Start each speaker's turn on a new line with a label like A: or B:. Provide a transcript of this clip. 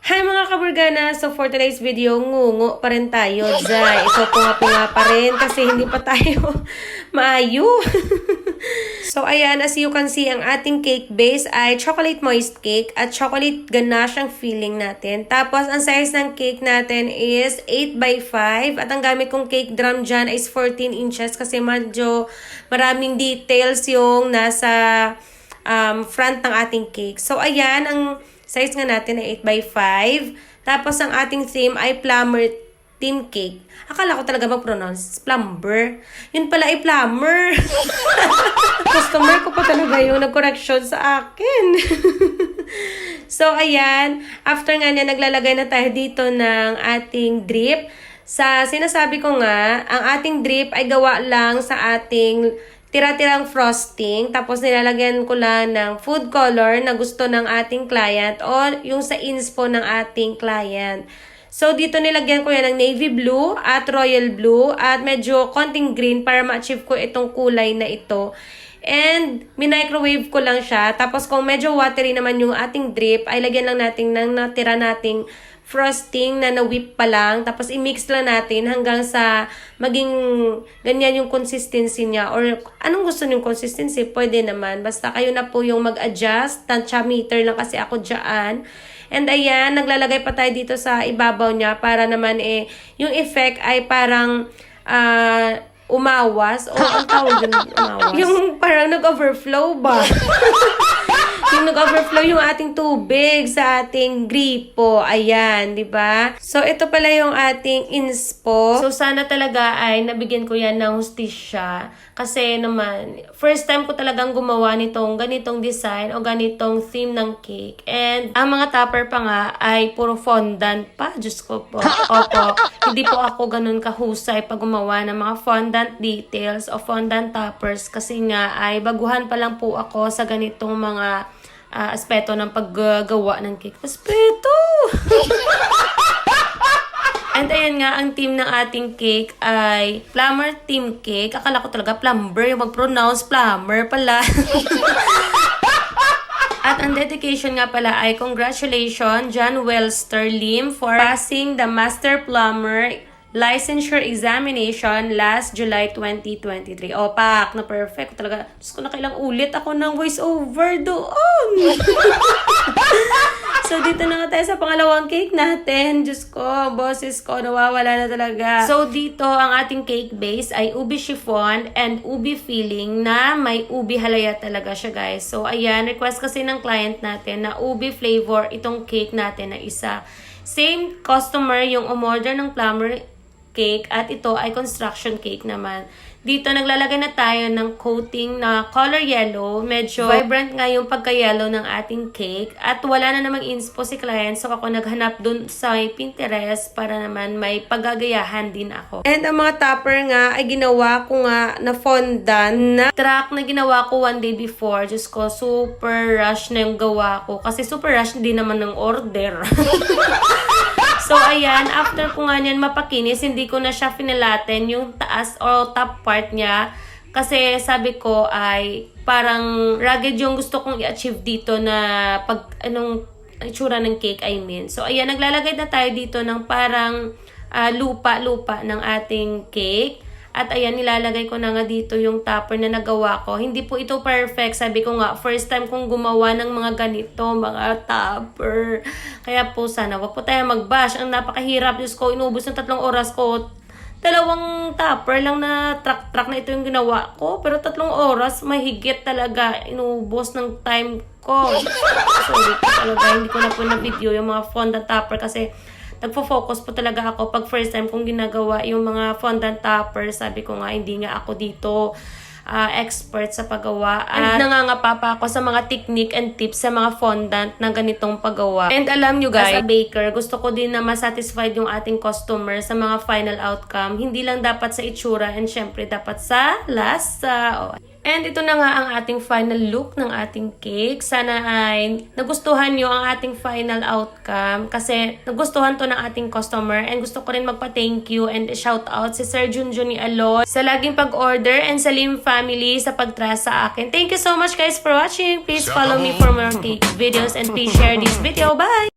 A: Hi mga kaburgana! So for today's video, ngungo pa rin tayo, Zay. So punga-punga pa rin kasi hindi pa tayo maayo. So ayan, as you can see, ang ating cake base ay chocolate moist cake at chocolate ganache ang filling natin. Tapos ang size ng cake natin is 8x5 at ang gamit kong cake drum dyan is 14 inches kasi medyo maraming details yung nasa front ng ating cake. So ayan, ang size nga natin ay 8x5. Tapos, ang ating theme ay plumber theme cake. Akala ko talaga mag-pronounce plumber. Yun pala ay plumber. Customer ko pa talaga yung nag-correction sa akin. So, ayan. After nga niya, naglalagay na tayo dito ng ating drip. Sa sinasabi ko nga, ang ating drip ay gawa lang sa ating tira-tirang frosting, tapos nilalagyan ko lang ng food color na gusto ng ating client o yung sa inspo ng ating client. So, dito nilagyan ko yan ng navy blue at royal blue at medyo konting green para ma-achieve ko itong kulay na ito. And, minicrowave ko lang siya. Tapos, kung medyo watery naman yung ating drip, ay lagyan lang natin ng natira nating frosting na na-whip pa lang. Tapos, i-mix lang natin hanggang sa maging ganyan yung consistency niya. Or, anong gusto niyong consistency? Pwede naman. Basta kayo na po yung mag-adjust. Tansya meter lang kasi ako dyan. And, ayan, naglalagay pa tayo dito sa ibabaw niya para naman yung effect ay parang, umawas. O, ang tawag yun, umawas? Yung parang nag-overflow ba? Yung nag-overflow yung ating tubig sa ating gripo. Ayan, di ba? So, ito pala yung ating inspo. So, sana talaga ay nabigyan ko yan ng hustisya. Kasi naman, first time ko talagang gumawa nitong ganitong design o ganitong theme ng cake. And, ang mga topper pa nga ay puro fondant pa. Diyos ko po. Opo, hindi po ako ganun kahusay pag gumawa ng mga fondant details o fondant toppers. Kasi nga ay baguhan pa lang po ako sa ganitong mga aspeto ng paggawa ng cake. Aspeto! And ayan nga, ang theme ng ating cake ay plumber theme cake. Akala ko talaga plumber, yung mag-pronounce plumber pala. At ang dedication nga pala ay congratulations John Wellster Lim for passing the Master Plumber Licensure Examination last July 2023. O, pak, na perfect. Talaga, Diyos ko, nakailang ulit ako ng voice over doon. So, dito na nga tayo sa pangalawang cake natin. Diyos ko, boses ko, nawawala na talaga. So, dito, ang ating cake base ay ubi chiffon and ubi filling na may ubi halaya talaga siya, guys. So, ayan, request kasi ng client natin na ubi flavor itong cake natin na isa. Same customer yung umorder ng plumber cake at ito ay construction cake naman. Dito naglalagay na tayo ng coating na color yellow. Medyo vibrant nga yung pagka-yellow ng ating cake at wala na namang inspo si client, so ako naghanap dun sa Pinterest para naman may paggagayahan din ako. And ang mga topper nga ay ginawa ko nga na fondant na track na ginawa ko one day before. Diyos ko, super rush na yung gawa ko kasi super rush din naman ng order. So, ayan, after ko nga niyan mapakinis, hindi ko na siya finalaten yung taas o top part niya. Kasi sabi ko ay parang rugged yung gusto kong i-achieve dito na anong itsura ng cake, I mean. So, ayan, naglalagay na tayo dito ng parang lupa-lupa ng ating cake. At ayan, nilalagay ko na nga dito yung topper na nagawa ko. Hindi po ito perfect. Sabi ko nga, first time kong gumawa ng mga ganito, mga topper. Kaya po sana, wag po tayo mag-bash. Ang napakahirap, Diyos ko, inubos ng 3 oras ko. 2 topper lang na track na ito yung ginawa ko. Pero 3 oras, mahigit talaga inubos ng time ko. Sorry po talaga, hindi ko na po na-video yung mga fondant topper kasi nagfo-focus po talaga ako pag first time kong ginagawa yung mga fondant topper. Sabi ko nga, hindi nga ako dito expert sa paggawa. At nangangapa pa ako sa mga technique and tips sa mga fondant na ganitong paggawa. And alam nyo guys, as a baker, gusto ko din na masatisfied yung ating customer sa mga final outcome. Hindi lang dapat sa itsura and syempre dapat sa lasa. And ito na nga ang ating final look ng ating cake. Sana ay nagustuhan nyo ang ating final outcome kasi nagustuhan to ng ating customer and gusto ko rin magpa-thank you and shout out si Sir Junjun ni Aloy sa laging pag-order and sa Lim family sa pag-trust sa akin. Thank you so much guys for watching. Please follow me for more cake videos and please share this video. Bye!